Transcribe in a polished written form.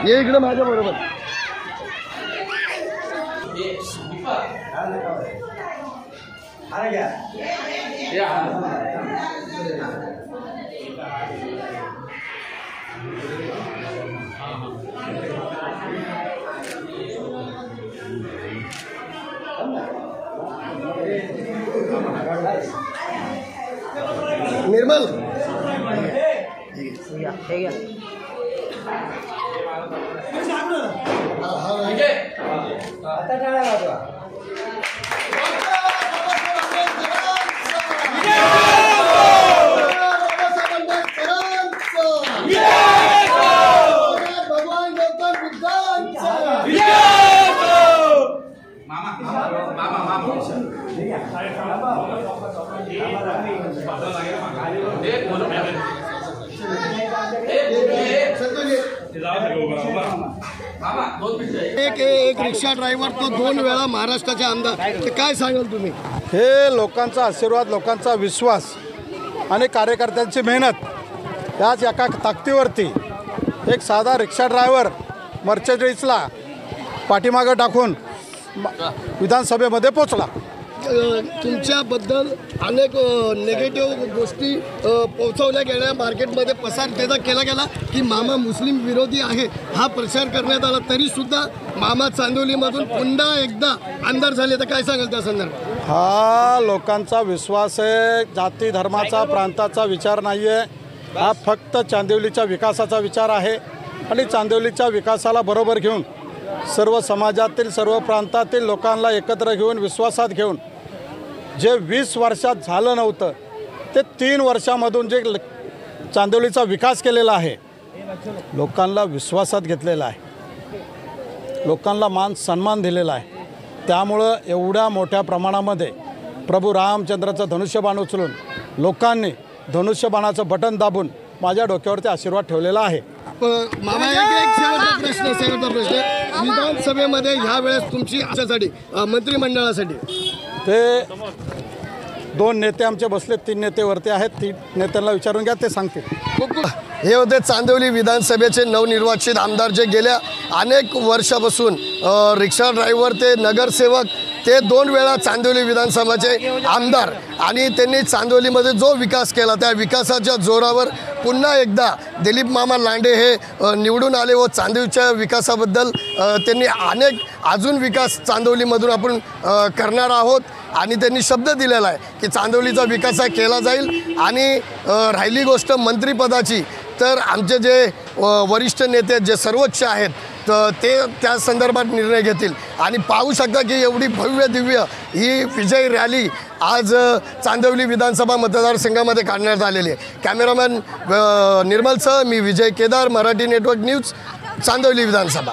ये इकडे माझ्या बरोबर निर्मल आता टाळा वाजवा भगवान गौतम बुद्धांचा एक रिक्षा ड्रायव्हर तो 2 वेळा महाराष्ट्राचे आमदार, तर काय सांगाल तुम्ही? हे लोकांचा आशीर्वाद, लोकांचा विश्वास आणि कार्यकर्त्यांची मेहनत याच एका ताकदीवरती एक साधा रिक्षा ड्रायव्हर मर्चेडीजला पाठीमागं टाकून विधानसभेमध्ये पोचला। तुमच्याबद्दल अनेक नेगेटिव्ह गोष्टी पोहोचवल्या गेल्या, मार्केटमध्ये पसार त्याचा केला गेला की मामा मुस्लिम विरोधी आहे हा प्रचार करण्यात आला, तरीसुद्धा मामा चांदोलीमधून पुन्हा एकदा आमदार झाले, तर काय सांगाल त्या संदर्भात? हा लोकांचा विश्वास आहे, जाती धर्माचा प्रांताचा विचार नाही आहे, हा फक्त चांदिवलीच्या विकासाचा विचार आहे आणि चांदिवलीच्या विकासाला बरोबर घेऊन सर्व समाजातील सर्व प्रांतातील लोकांना एकत्र घेऊन विश्वासात घेऊन जे 20 वर्षात झालं नव्हतं ते 3 वर्षामधून जे चांदिवलीचा विकास केलेला आहे, लोकांना विश्वासात घेतलेला आहे, लोकांना मान सन्मान दिलेला आहे। त्यामुळं एवढ्या मोठ्या प्रमाणामध्ये प्रभू रामचंद्राचं धनुष्यबाण उचलून लोकांनी धनुष्यबाणाचं बटन दाबून माझ्या डोक्यावरती आशीर्वाद ठेवलेला आहे। मामा एक शेवटचा प्रश्न विधानसभेमध्ये ह्या वेळेस तुमची आशासाठी मंत्रिमंडळासाठी ते 2 नेते आमचे बसले, 3 नेते वरती आहेत, 3 नेत्यांना विचारून घ्या, ते सांगतील। हे होते चांदिवली विधानसभेचे नवनिर्वाचित आमदार, जे गेल्या अनेक वर्षापासून रिक्षा ड्रायव्हर ते नगरसेवक ते 2 वेळा चांदिवली विधानसभाचे आमदार, आणि त्यांनी चांदिवलीमध्ये जो विकास केला त्या विकासाच्या जोरावर पुन्हा एकदा दिलीप मामा लांडे हे निवडून आले व चांदिवलीच्या विकासाबद्दल त्यांनी अजून विकास चांदिवलीमधून आपण करणार आहोत आणि त्यांनी शब्द दिलेला आहे की चांदिवलीचा विकास केला जाईल। आणि राहिली गोष्ट मंत्रिपदाची, तर आमचे जे वरिष्ठ नेते जे सर्वोच्च आहेत तर ते त्या संदर्भात निर्णय घेतील। आणि पाहू शकता की एवढी भव्य दिव्य ही विजय रॅली आज चांदिवली विधानसभा मतदारसंघामध्ये काढण्यात आलेली आहे। कॅमेरामॅन निर्मलसह मी विजय केदार, मराठी नेटवर्क न्यूज, चांदिवली विधानसभा।